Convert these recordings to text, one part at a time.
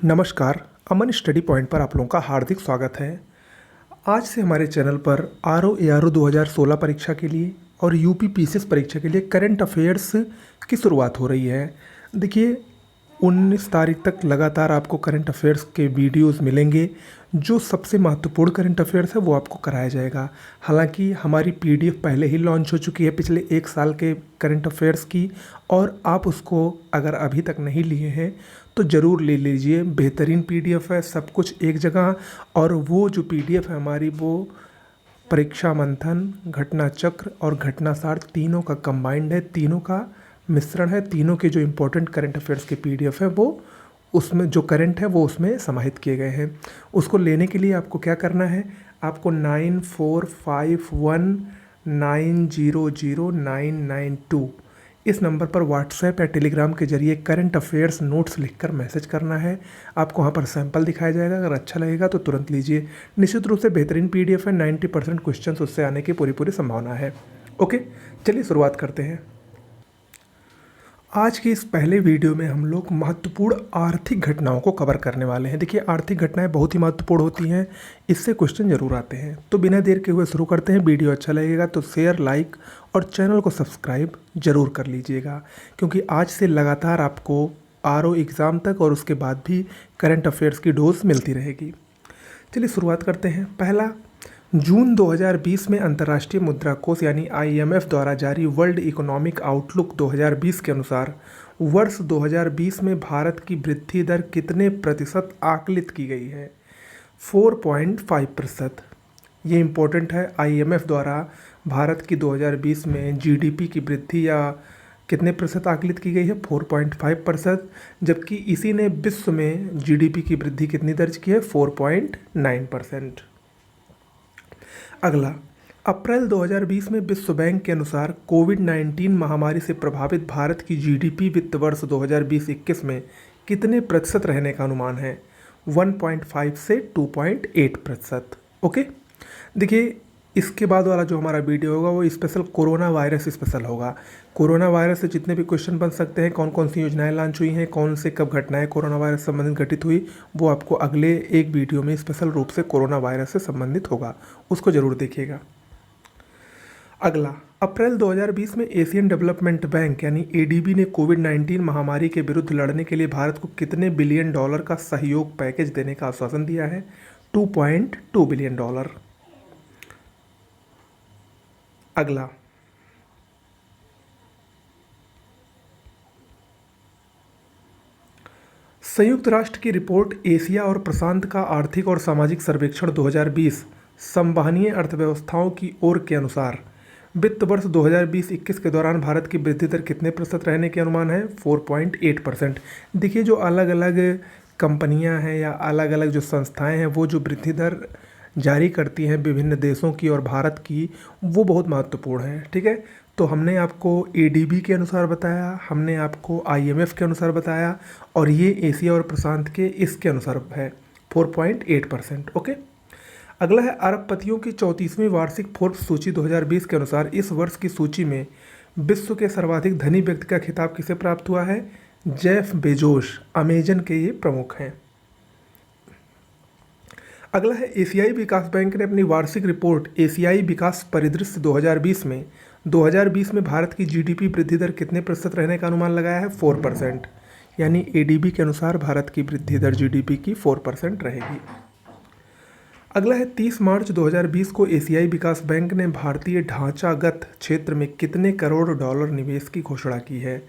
नमस्कार। अमन study point पर आप लोगों का हार्दिक स्वागत है। आज से हमारे चैनल पर आरओ एआरओ 2016 परीक्षा के लिए और यूपी पीसीएस परीक्षा के लिए करंट अफेयर्स की शुरुआत हो रही है। देखिए 19 तारीख तक लगातार आपको करंट अफेयर्स के वीडियोस मिलेंगे। जो सबसे महत्वपूर्ण करंट अफेयर्स है वो आपको कराया जाएगा। हालांकि हमारी पीडीएफ पहले ही लॉन्च हो चुकी है पिछले 1 साल के करंट अफेयर्स की, और आप उसको अगर अभी तक नहीं लिए हैं तो ज़रूर ले लीजिए। बेहतरीन पीडीएफ है, सब कुछ एक जगह। और वो जो पीडीएफ है हमारी, वो परीक्षा मंथन, घटना चक्र और घटना सार तीनों का कंबाइंड है, तीनों का मिश्रण है। तीनों के जो इम्पोर्टेंट करंट अफेयर्स के पीडीएफ है वो उसमें जो करंट है वो उसमें समाहित किए गए हैं। उसको लेने के लिए आपको क्या करना है, आपको 9451900992 इस नंबर पर व्हाट्सएप या टेलीग्राम के जरिए करंट अफेयर्स नोट्स लिखकर मैसेज करना है। आपको वहाँ पर सैंपल दिखाया जाएगा, अगर अच्छा लगेगा तो तुरंत लीजिए। निश्चित रूप से बेहतरीन पीडीएफ है, 90% क्वेश्चंस उससे आने की पूरी संभावना है। ओके, चलिए शुरुआत करते हैं। आज के इस पहले वीडियो में हम लोग महत्वपूर्ण आर्थिक घटनाओं को कवर करने वाले हैं। देखिए आर्थिक घटनाएं बहुत ही महत्वपूर्ण होती हैं, इससे क्वेश्चन जरूर आते हैं। तो बिना देर के हुए शुरू करते हैं। वीडियो अच्छा लगेगा तो शेयर, लाइक और चैनल को सब्सक्राइब जरूर कर लीजिएगा, क्योंकि आज से लगातार आपको आरओ एग्ज़ाम तक और उसके बाद भी करंट अफेयर्स की डोज मिलती रहेगी। चलिए शुरुआत करते हैं। पहला, जून 2020 में अंतर्राष्ट्रीय मुद्रा कोष यानी आईएमएफ द्वारा जारी वर्ल्ड इकोनॉमिक आउटलुक 2020 के अनुसार वर्ष 2020 में भारत की वृद्धि दर कितने प्रतिशत आकलित की गई है? 4.5%। ये इम्पोर्टेंट है। आईएमएफ द्वारा भारत की 2020 में जीडीपी की वृद्धि या कितने प्रतिशत आकलित की गई है? 4.5%। जबकि इसी ने विश्व में जीडीपी की वृद्धि कितनी दर्ज की है? 4.9%। अगला, अप्रैल 2020 में विश्व बैंक के अनुसार कोविड-19 महामारी से प्रभावित भारत की जीडीपी वित्त वर्ष 2020-21 में कितने प्रतिशत रहने का अनुमान है? 1.5 से 2.8%। ओके, देखिए इसके बाद वाला जो हमारा वीडियो होगा वो स्पेशल कोरोना वायरस स्पेशल होगा। कोरोना वायरस से जितने भी क्वेश्चन बन सकते हैं, कौन कौन सी योजनाएं लॉन्च हुई हैं, कौन से कब घटनाएं कोरोना वायरस से संबंधित घटित हुई, वो आपको अगले एक वीडियो में स्पेशल रूप से कोरोना वायरस से संबंधित होगा, उसको ज़रूर देखिएगा। अगला, अप्रैल 2020 में एशियन डेवलपमेंट बैंक यानी एडीबी ने कोविड-19 महामारी के विरुद्ध लड़ने के लिए भारत को कितने बिलियन डॉलर का सहयोग पैकेज देने का आश्वासन दिया है? 2.2 बिलियन डॉलर। अगला, संयुक्त राष्ट्र की रिपोर्ट एशिया और प्रशांत का आर्थिक और सामाजिक सर्वेक्षण 2020 संवहनीय अर्थव्यवस्थाओं की ओर के अनुसार वित्त वर्ष 2020-21 के दौरान भारत की वृद्धि दर कितने प्रतिशत रहने के अनुमान है? 4.8%। देखिए जो अलग अलग कंपनियां हैं या अलग अलग जो संस्थाएं हैं वो जो वृद्धि दर जारी करती हैं विभिन्न देशों की और भारत की, वो बहुत महत्वपूर्ण है। ठीक है, तो हमने आपको एडीबी के अनुसार बताया, हमने आपको आईएमएफ के अनुसार बताया, और ये एशिया और प्रशांत के इसके अनुसार है 4.8%। ओके, अगला है अरबपतियों की 34वीं वार्षिक फोर्ब्स सूची 2020 के अनुसार इस वर्ष की सूची में विश्व के सर्वाधिक धनी व्यक्ति का खिताब किसे प्राप्त हुआ है? जेफ बेजोस, अमेजन के ये प्रमुख हैं। अगला है एशियाई विकास बैंक ने अपनी वार्षिक रिपोर्ट एशियाई विकास परिदृश्य 2020 में भारत की जीडीपी वृद्धि दर कितने प्रतिशत रहने का अनुमान लगाया है? 4%। यानी एडीबी के अनुसार भारत की वृद्धि दर जीडीपी की 4% रहेगी। अगला है 30 मार्च 2020 को एशियाई विकास बैंक ने भारतीय ढांचागत क्षेत्र में कितने करोड़ डॉलर निवेश की घोषणा की है?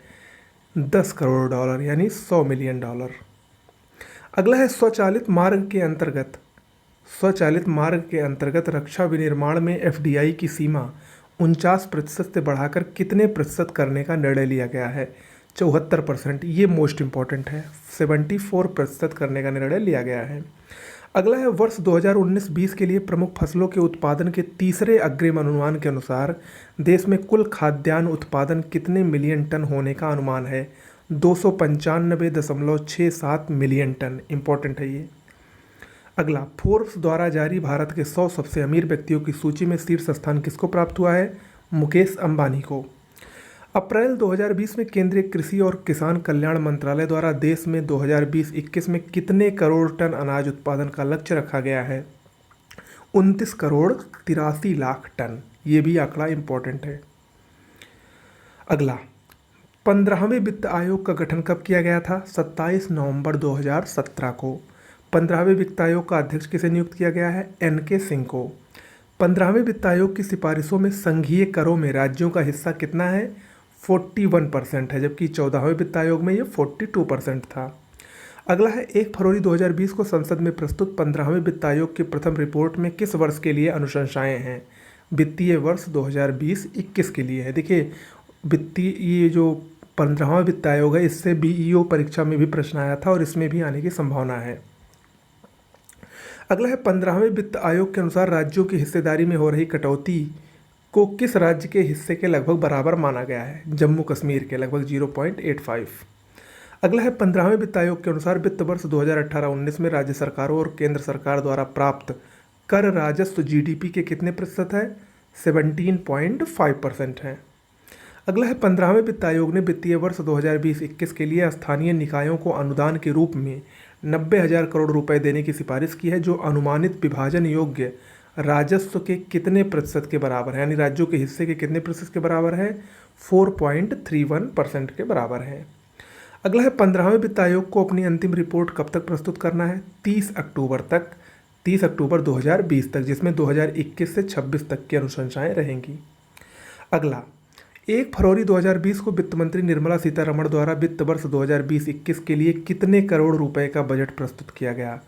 10 करोड़ डॉलर यानी 100 मिलियन डॉलर। अगला है स्वचालित मार्ग के अंतर्गत रक्षा विनिर्माण में एफडीआई की सीमा 49% से बढ़ाकर कितने प्रतिशत करने का निर्णय लिया गया है? 74%। ये मोस्ट इम्पॉर्टेंट है, 74% करने का निर्णय लिया गया है। अगला है वर्ष 2019-20 के लिए प्रमुख फसलों के उत्पादन के तीसरे अग्रिम अनुमान के अनुसार देश में कुल खाद्यान्न उत्पादन कितने मिलियन टन होने का अनुमान है? 295.67 मिलियन टन। इम्पॉर्टेंट है ये। अगला, फोर्ब्स द्वारा जारी भारत के 100 सबसे अमीर व्यक्तियों की सूची में शीर्ष स्थान किसको प्राप्त हुआ है? मुकेश अंबानी को। अप्रैल 2020 में केंद्रीय कृषि और किसान कल्याण मंत्रालय द्वारा देश में 2020-21 में कितने करोड़ टन अनाज उत्पादन का लक्ष्य रखा गया है? 29 करोड़ 83 लाख टन। ये भी आंकड़ा इम्पोर्टेंट है। अगला, 15वें वित्त आयोग का गठन कब किया गया था? 27 नवंबर 2017 को। 15वें वित्त आयोग का अध्यक्ष किसे नियुक्त किया गया है? NK सिंह को। 15वें वित्त आयोग की सिफारिशों में संघीय करों में राज्यों का हिस्सा कितना है? 41% है, जबकि 14वें वित्त आयोग में ये 42% था। अगला है, 1 फरवरी 2020 को संसद में प्रस्तुत 15वें वित्त आयोग की प्रथम रिपोर्ट में किस वर्ष के लिए अनुशंसाएं हैं? वित्तीय वर्ष 2020-21 के लिए है। देखिए, वित्तीय ये जो 15वां वित्त आयोग है, इससे BEO परीक्षा में भी प्रश्न आया था और इसमें भी आने की संभावना है। अगला है, 15वें वित्त आयोग के अनुसार राज्यों की हिस्सेदारी में हो रही कटौती को किस राज्य के हिस्से के लगभग बराबर माना गया है? जम्मू कश्मीर के, लगभग 0.85। अगला है, 15वें वित्त आयोग के अनुसार वित्त वर्ष 2018-19 में राज्य सरकारों और केंद्र सरकार द्वारा प्राप्त कर राजस्व GDP के कितने प्रतिशत है? 17.5% है। अगला है, 15वें वित्त आयोग ने वित्तीय वर्ष 2020-21 के लिए स्थानीय निकायों को अनुदान के रूप में 90,000 करोड़ रुपए देने की सिफारिश की है, जो अनुमानित विभाजन योग्य राजस्व के कितने प्रतिशत के बराबर है? यानी राज्यों के हिस्से के कितने प्रतिशत के बराबर है? 4.31% के बराबर है। अगला है, 15वें वित्त आयोग को अपनी अंतिम रिपोर्ट कब तक प्रस्तुत करना है? 30 अक्टूबर तक, 30 अक्टूबर 2020 तक, जिसमें 2021 से 26 तक की अनुशंसाएं रहेंगी। अगला, 1 फरवरी 2020 को वित्त मंत्री निर्मला सीतारमण द्वारा वित्त वर्ष 2020-21 के लिए कितने करोड़ रुपए का बजट प्रस्तुत किया गया?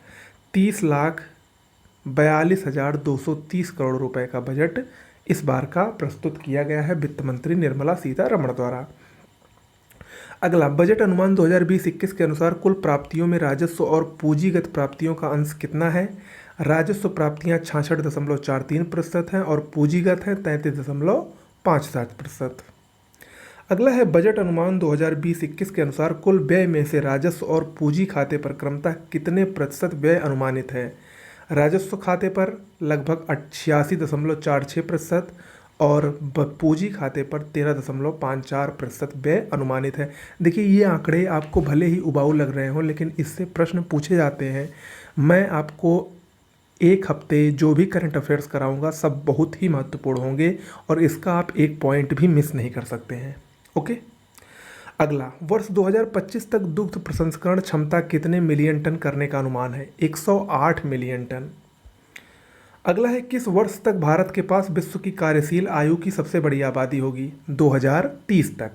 30,42,230 करोड़ रुपए का बजट इस बार का प्रस्तुत किया गया है वित्त मंत्री निर्मला सीतारमण द्वारा। अगला, बजट अनुमान 2020-21 के अनुसार कुल प्राप्तियों में राजस्व और पूंजीगत प्राप्तियों का अंश कितना है? राजस्व प्राप्तियां 66.43% हैं और पूंजीगत हैं 33.57%। अगला है, बजट अनुमान 2020-21 के अनुसार कुल व्यय में से राजस्व और पूंजी खाते पर क्रमतः कितने प्रतिशत व्यय अनुमानित है? राजस्व खाते पर लगभग 86.46% और पूंजी खाते पर 13.54% व्यय अनुमानित है। देखिए, ये आंकड़े आपको भले ही उबाऊ लग रहे हों, लेकिन इससे प्रश्न पूछे जाते हैं। मैं आपको एक हफ्ते जो भी करंट अफेयर्स कराऊंगा सब बहुत ही महत्वपूर्ण होंगे और इसका आप एक पॉइंट भी मिस नहीं कर सकते हैं। ओके। अगला, वर्ष 2025 तक दुग्ध प्रसंस्करण क्षमता कितने मिलियन टन करने का अनुमान है? 108 मिलियन टन। अगला है, किस वर्ष तक भारत के पास विश्व की कार्यशील आयु की सबसे बड़ी आबादी होगी? 2030 तक।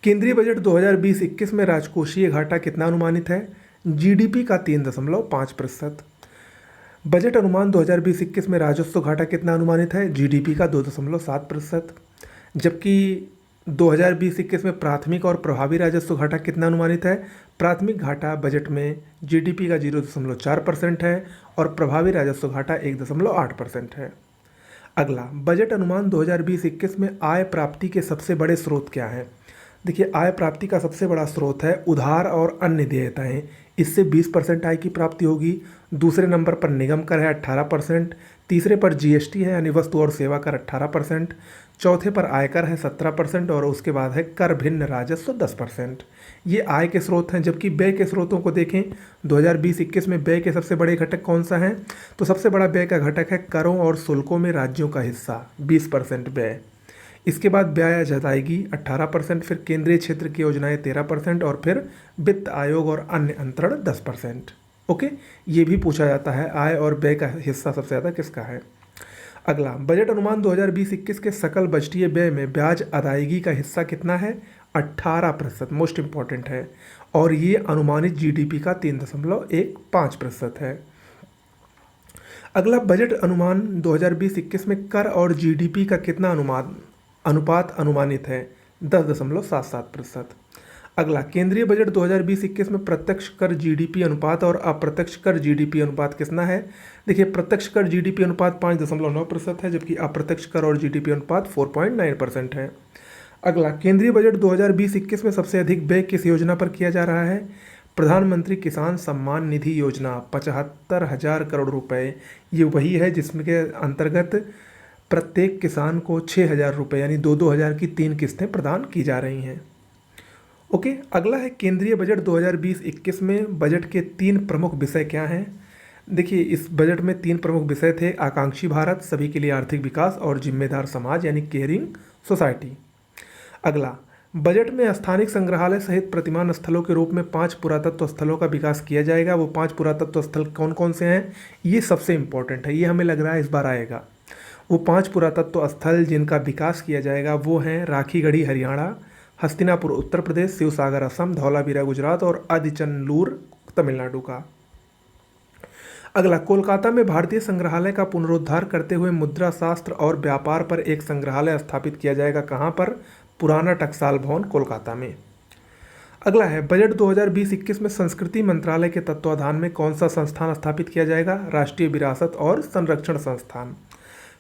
केंद्रीय बजट 2020-21 में राजकोषीय घाटा कितना अनुमानित है? GDP का 3.5%। बजट अनुमान 2020-21 में राजस्व घाटा कितना अनुमानित है? GDP का 2.7%। जबकि 2020-21 में प्राथमिक और प्रभावी राजस्व घाटा कितना अनुमानित है? प्राथमिक घाटा बजट में GDP का 0.4% है और प्रभावी राजस्व घाटा 1.8% है। अगला, बजट अनुमान 2020-21 में आय प्राप्ति के सबसे बड़े स्रोत क्या हैं? देखिए, आय प्राप्ति का सबसे बड़ा स्रोत है उधार और अन्य देयताएं, इससे 20% आय की प्राप्ति होगी। दूसरे नंबर पर निगम कर है 18%, तीसरे पर GST है यानी वस्तु और सेवा कर 18%, चौथे पर आयकर है 17% और उसके बाद है कर भिन्न राजस्व 10%। ये आय के स्रोत हैं। जबकि व्यय के स्रोतों को देखें, 2020-21 में व्यय के सबसे बड़े घटक कौन सा है? तो सबसे बड़ा व्यय का घटक है करों और शुल्कों में राज्यों का हिस्सा 20% व्यय। इसके बाद ब्याज अदायगी 18%, फिर केंद्रीय क्षेत्र की योजनाएं 13% और फिर वित्त आयोग और अन्य अंतरण 10%। ओके, ये भी पूछा जाता है आय और व्यय का हिस्सा सबसे ज़्यादा किसका है। अगला, बजट अनुमान 2020-21 के सकल बजटीय व्यय में ब्याज अदायगी का हिस्सा कितना है? 18%, मोस्ट इम्पॉर्टेंट है, और ये अनुमानित GDP का 3.15% है। अगला, बजट अनुमान 2020-21 में कर और GDP का कितना अनुपात अनुमानित है? 10.77%। अगला, केंद्रीय बजट 2020-21 में प्रत्यक्ष कर GDP अनुपात और अप्रत्यक्ष कर GDP अनुपात कितना है? देखिए, प्रत्यक्ष कर GDP अनुपात 5.9% है, जबकि अप्रत्यक्ष कर और GDP अनुपात 4.9% है। अगला, केंद्रीय बजट 2020-21 में सबसे अधिक व्यय किस योजना पर किया जा रहा है? प्रधानमंत्री किसान सम्मान निधि योजना 75,000 करोड़ रुपए, ये वही है जिसमें के अंतर्गत प्रत्येक किसान को 6,000 रुपये यानी 2-2 हज़ार की 3 किस्तें प्रदान की जा रही हैं। ओके, अगला है केंद्रीय बजट 2020-21 में बजट के 3 प्रमुख विषय क्या हैं। देखिए, इस बजट में 3 प्रमुख विषय थे: आकांक्षी भारत, सभी के लिए आर्थिक विकास और जिम्मेदार समाज यानी केयरिंग सोसाइटी। अगला, बजट में स्थानिक संग्रहालय सहित प्रतिमान स्थलों के रूप में 5 पुरातत्व स्थलों का विकास किया जाएगा। वो 5 पुरातत्व स्थल कौन कौन से हैं, ये सबसे इम्पोर्टेंट है, ये हमें लग रहा है इस बार आएगा। वो 5 पुरातत्व स्थल जिनका विकास किया जाएगा वो हैं राखीगढ़ी हरियाणा, हस्तिनापुर उत्तर प्रदेश, शिवसागर असम, धौलावीरा गुजरात और आदिचनलूर तमिलनाडु का। अगला, कोलकाता में भारतीय संग्रहालय का पुनरुद्धार करते हुए मुद्रा शास्त्र और व्यापार पर एक संग्रहालय स्थापित किया जाएगा। कहाँ पर? पुराना टकसाल भवन, कोलकाता में। अगला है, बजट 2020-21 में संस्कृति मंत्रालय के तत्वाधान में कौन सा संस्थान स्थापित किया जाएगा? राष्ट्रीय विरासत और संरक्षण संस्थान।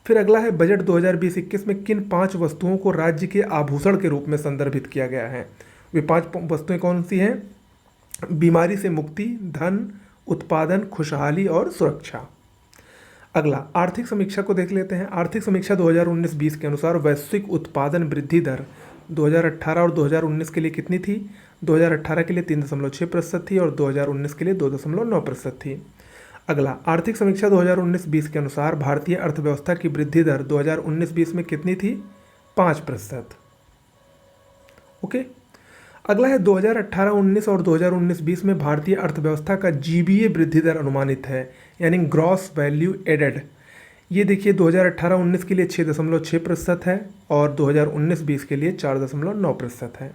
फिर अगला है, बजट 2020-21 में किन 5 वस्तुओं को राज्य के आभूषण के रूप में संदर्भित किया गया है? वे 5 वस्तुएं कौन सी हैं? बीमारी से मुक्ति, धन, उत्पादन, खुशहाली और सुरक्षा। अगला, आर्थिक समीक्षा को देख लेते हैं। आर्थिक समीक्षा 2019-20 के अनुसार वैश्विक उत्पादन वृद्धि दर 2018 और 2019 के लिए कितनी थी? 2018 के लिए 3.6% थी और 2019 के लिए 2.9% थी। अगला, आर्थिक समीक्षा 2019-20 के अनुसार भारतीय अर्थव्यवस्था की वृद्धि दर 2019-20 में कितनी थी? 5%। ओके। अगला है, 2018-19 और 2019-20 में भारतीय अर्थव्यवस्था का जीबीए वृद्धि दर अनुमानित है, यानी ग्रॉस वैल्यू एडेड। ये देखिए 2018-19 के लिए 6.6% है और 2019-20 के लिए 4.9% है।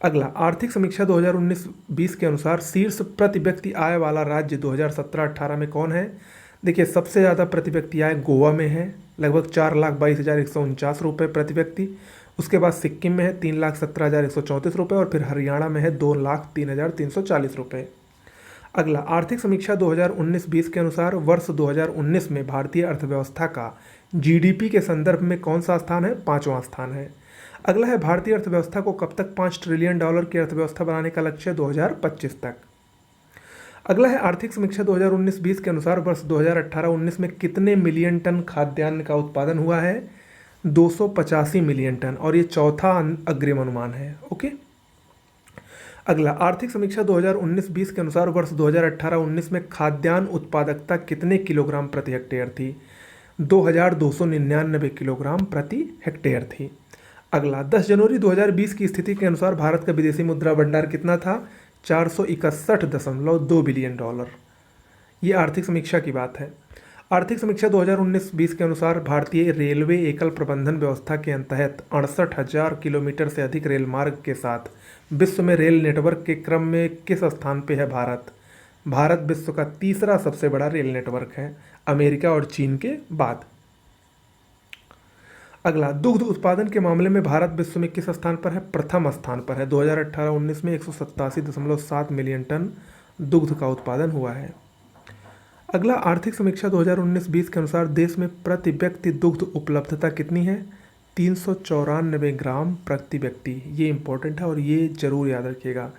अगला, आर्थिक समीक्षा 2019-20 के अनुसार शीर्ष प्रति व्यक्ति आय वाला राज्य 2017-18 में कौन है? देखिए, सबसे ज़्यादा प्रति व्यक्ति आय गोवा में है, लगभग 4,22,149 रुपये प्रति व्यक्ति। उसके बाद सिक्किम में है 3,17,134 रुपये और फिर हरियाणा में है 2,03,340 रुपये। अगला, आर्थिक समीक्षा 2019-20 के अनुसार वर्ष 2019 में भारतीय अर्थव्यवस्था का जीडीपी के संदर्भ में कौन सा स्थान है? 5वां स्थान है। अगला है, भारतीय अर्थव्यवस्था को कब तक $5 ट्रिलियन की अर्थव्यवस्था बनाने का लक्ष्य? 2025 तक। अगला है, आर्थिक समीक्षा 2019-20 के अनुसार वर्ष 2018-19 में कितने मिलियन टन खाद्यान्न का उत्पादन हुआ है? 285 मिलियन टन, और ये चौथा अग्रिम अनुमान है। ओके। अगला, आर्थिक समीक्षा 2019-20 के अनुसार वर्ष 2018-19 में खाद्यान्न उत्पादकता कितने किलोग्राम प्रति हेक्टेयर थी? 2,299 किलोग्राम प्रति हेक्टेयर थी। अगला, 10 जनवरी 2020 की स्थिति के अनुसार भारत का विदेशी मुद्रा भंडार कितना था? $461.2 बिलियन। ये आर्थिक समीक्षा की बात है। आर्थिक समीक्षा 2019-20 के अनुसार भारतीय रेलवे एकल प्रबंधन व्यवस्था के तहत 68,000 किलोमीटर से अधिक रेल मार्ग के साथ विश्व में रेल नेटवर्क के क्रम में किस स्थान पे है भारत? भारत विश्व का तीसरा सबसे बड़ा रेल नेटवर्क है, अमेरिका और चीन के बाद। अगला, दुग्ध उत्पादन के मामले में भारत विश्व में किस स्थान पर है? प्रथम स्थान पर है। 2018-19 में 187.7 मिलियन टन दुग्ध का उत्पादन हुआ है। अगला, आर्थिक समीक्षा 2019-20 के अनुसार देश में प्रति व्यक्ति दुग्ध उपलब्धता कितनी है? 394 ग्राम प्रति व्यक्ति। ये इंपॉर्टेंट है और ये जरूर याद रखिएगा,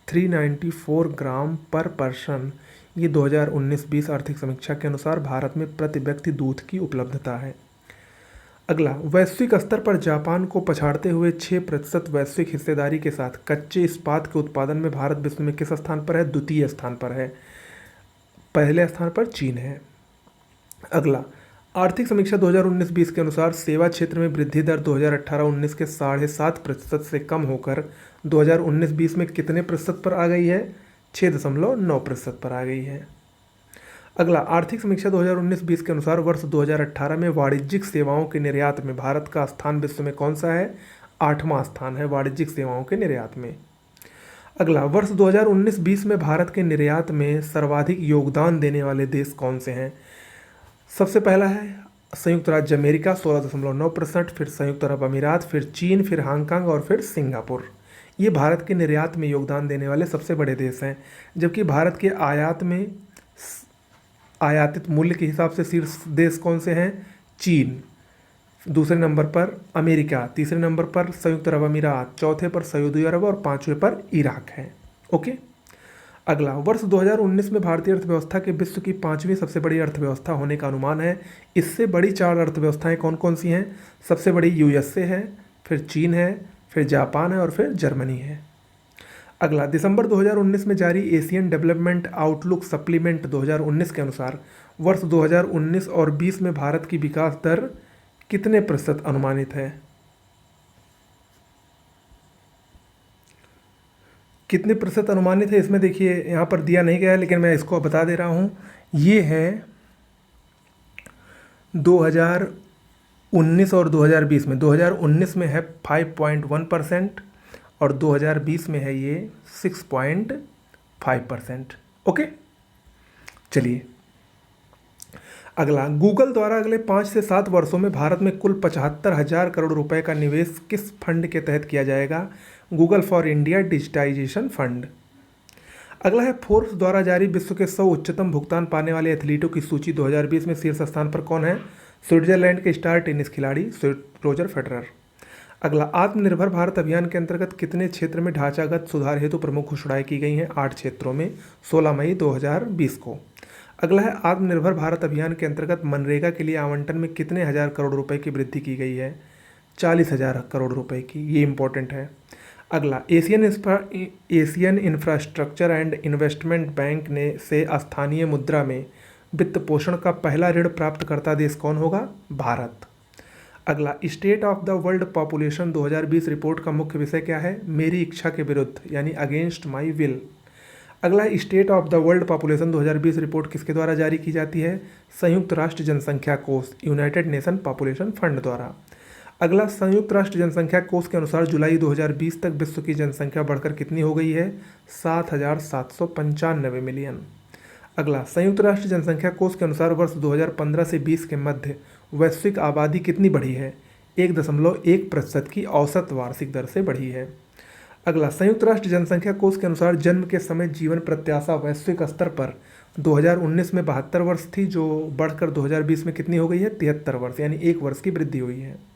394 ग्राम पर पर्सन। ये 2019-20 आर्थिक समीक्षा के अनुसार भारत में प्रति व्यक्ति दूध की उपलब्धता है। अगला, वैश्विक स्तर पर जापान को पछाड़ते हुए 6% वैश्विक हिस्सेदारी के साथ कच्चे इस्पात के उत्पादन में भारत विश्व में किस स्थान पर है? द्वितीय स्थान पर है, पहले स्थान पर चीन है। अगला, आर्थिक समीक्षा 2019-20 के अनुसार सेवा क्षेत्र में वृद्धि दर 2018-19 के 7.5% से कम होकर 2019-20 में कितने प्रतिशत पर आ गई है? 6.9% पर आ गई है। अगला, आर्थिक समीक्षा 2019-20 के अनुसार वर्ष 2018 में वाणिज्यिक सेवाओं के निर्यात में भारत का स्थान विश्व में कौन सा है? 8वां स्थान है वाणिज्यिक सेवाओं के निर्यात में। अगला, वर्ष 2019-20 में भारत के निर्यात में सर्वाधिक योगदान देने वाले देश कौन से हैं? सबसे पहला है संयुक्त राज्य अमेरिका 16.9%, फिर संयुक्त अरब अमीरात, फिर चीन, फिर हांगकांग और फिर सिंगापुर। ये भारत के निर्यात में योगदान देने वाले सबसे बड़े देश हैं। जबकि भारत के आयात में आयातित मूल्य के हिसाब से शीर्ष देश कौन से हैं? चीन, दूसरे नंबर पर अमेरिका, तीसरे नंबर पर संयुक्त अरब अमीरात, चौथे पर सऊदी अरब और 5वें पर इराक है। ओके। अगला, वर्ष 2019 में भारतीय अर्थव्यवस्था के विश्व की 5वीं सबसे बड़ी अर्थव्यवस्था होने का अनुमान है। इससे बड़ी 4 अर्थव्यवस्थाएं कौन कौन सी हैं? सबसे बड़ी यूएसए है, फिर चीन है, फिर जापान है और फिर जर्मनी है। अगला, दिसंबर 2019 में जारी एशियन डेवलपमेंट आउटलुक सप्लीमेंट 2019 के अनुसार वर्ष 2019 और 20 में भारत की विकास दर कितने प्रतिशत अनुमानित है? कितने प्रतिशत अनुमानित है इसमें देखिए यहाँ पर दिया नहीं गया है, लेकिन मैं इसको बता दे रहा हूँ। ये है 2019 और 2020 में। 2019 में है 5.1% और 2020 में है ये 6.5%। ओके, चलिए अगला, गूगल द्वारा अगले 5 से 7 वर्षों में भारत में कुल 75,000 करोड़ रुपए का निवेश किस फंड के तहत किया जाएगा? Google for India digitisation fund. अगला है, फोर्ब्स द्वारा जारी विश्व के 100 उच्चतम भुगतान पाने वाले एथलीटों की सूची 2020 में शीर्ष स्थान पर कौन है? स्विट्जरलैंड के स्टार टेनिस खिलाड़ी रोजर फेडरर। अगला, आत्मनिर्भर भारत अभियान के अंतर्गत कितने क्षेत्र में ढांचागत सुधार हेतु प्रमुख घोषणाएं की गई हैं? 8 क्षेत्रों में 16 मई 2020 को। अगला है, आत्मनिर्भर भारत अभियान के अंतर्गत मनरेगा के लिए आवंटन में कितने हज़ार करोड़ रुपए की वृद्धि की गई है? 40,000 करोड़ रुपए की। ये इंपॉर्टेंट है। अगला, Asian infrastructure and investment bank ने से स्थानीय मुद्रा में वित्त पोषण का पहला ऋण प्राप्तकर्ता देश कौन होगा? भारत। अगला, state of the world population 2020 report का मुख्य विषय क्या है? मेरी इच्छा के विरुद्ध, यानी अगेंस्ट माई विल। अगला, state of the world population 2020 report किसके द्वारा जारी की जाती है? संयुक्त राष्ट्र जनसंख्या कोष, यूनाइटेड नेशन पॉपुलेशन फंड द्वारा। अगला, संयुक्त राष्ट्र जनसंख्या कोष के अनुसार जुलाई 2020 तक विश्व की जनसंख्या बढ़कर कितनी हो गई है? 7,795 मिलियन। अगला, संयुक्त राष्ट्र जनसंख्या कोष के अनुसार वर्ष 2015 से 20 के मध्य वैश्विक आबादी कितनी बढ़ी है? 1.1% की औसत वार्षिक दर से बढ़ी है। अगला, संयुक्त राष्ट्र जनसंख्या कोष के अनुसार जन्म के समय जीवन प्रत्याशा वैश्विक स्तर पर 2019 में 72 वर्ष थी, जो बढ़कर 2020 में कितनी हो गई है? 73 वर्ष, यानी 1 वर्ष की वृद्धि हुई है।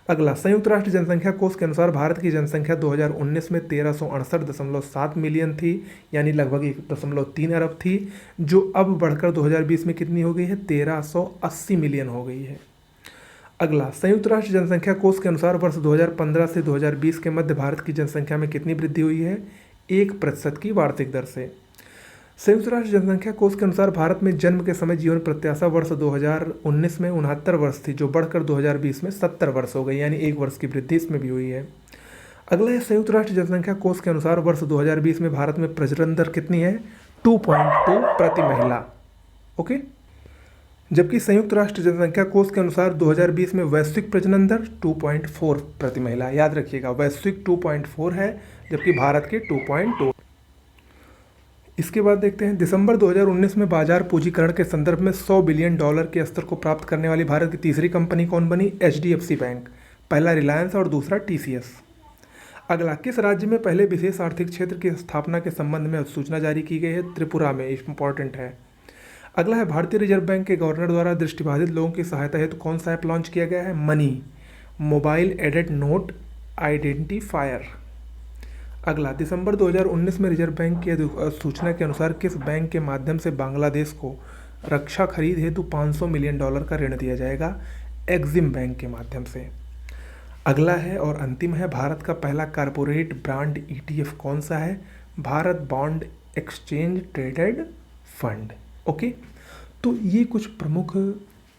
अगला, संयुक्त राष्ट्र जनसंख्या कोष के अनुसार भारत की जनसंख्या 2019 में 1368.7 मिलियन थी, यानी लगभग 1.3 अरब थी, जो अब बढ़कर 2020 में कितनी हो गई है? 1380 मिलियन हो गई है। अगला, संयुक्त राष्ट्र जनसंख्या कोष के अनुसार वर्ष 2015 से 2020 के मध्य भारत की जनसंख्या में कितनी वृद्धि हुई है? 1% की वार्षिक दर से। संयुक्त राष्ट्र जनसंख्या कोष के अनुसार भारत में जन्म के समय जीवन प्रत्याशा वर्ष 2019 में 69 वर्ष थी, जो बढ़कर 2020 में 70 वर्ष हो गई, यानी 1 वर्ष की वृद्धि इसमें भी हुई है। अगला है, संयुक्त राष्ट्र जनसंख्या कोष के अनुसार वर्ष 2020 में भारत में प्रजनन दर कितनी है? 2.2 प्रति महिला। ओके, जबकि संयुक्त राष्ट्र जनसंख्या कोष के अनुसार 2020 में वैश्विक प्रजनन दर 2.4 प्रति महिला। याद रखिएगा, वैश्विक 2.4 है, जबकि भारत के 2.2। इसके बाद देखते हैं, दिसंबर 2019 में बाजार पूंजीकरण के संदर्भ में $100 बिलियन के स्तर को प्राप्त करने वाली भारत की तीसरी कंपनी कौन बनी? HDFC bank. पहला रिलायंस और दूसरा TCS। अगला, किस राज्य में पहले विशेष आर्थिक क्षेत्र की स्थापना के संबंध में अधिसूचना जारी की गई है? त्रिपुरा में। इंपॉर्टेंट है। अगला है, भारतीय रिजर्व बैंक के गवर्नर द्वारा दृष्टिबाधित लोगों की सहायता हेतु कौन सा ऐप लॉन्च किया गया है? Money, mobile aided note identifier. अगला, दिसंबर 2019 में रिजर्व बैंक की सूचना के अनुसार किस बैंक के माध्यम से बांग्लादेश को रक्षा खरीद हेतु $500 मिलियन का ऋण दिया जाएगा? एक्जिम बैंक के माध्यम से। अगला है और अंतिम है, भारत का पहला कारपोरेट ब्रांड ETF कौन सा है? Bharat bond exchange traded fund. Okay, तो ये कुछ प्रमुख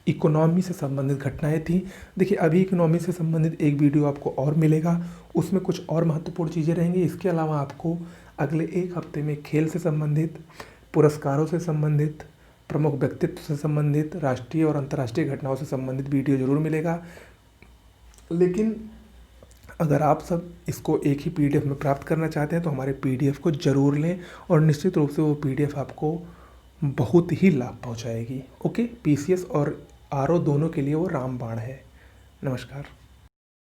इकोनॉमी से संबंधित घटनाएं थी। देखिए, अभी इकोनॉमी से संबंधित एक वीडियो आपको और मिलेगा, उसमें कुछ और महत्वपूर्ण चीज़ें रहेंगी। इसके अलावा आपको अगले 1 हफ्ते में खेल से संबंधित, पुरस्कारों से संबंधित, प्रमुख व्यक्तित्व से संबंधित, राष्ट्रीय और अंतर्राष्ट्रीय घटनाओं से संबंधित वीडियो जरूर मिलेगा। लेकिन अगर आप सब इसको एक ही PDF में प्राप्त करना चाहते हैं तो हमारे PDF को ज़रूर लें, और निश्चित रूप से वो PDF आपको बहुत ही लाभ पहुंचाएगी। ओके, PCS और RO दोनों के लिए वो रामबाण है। नमस्कार।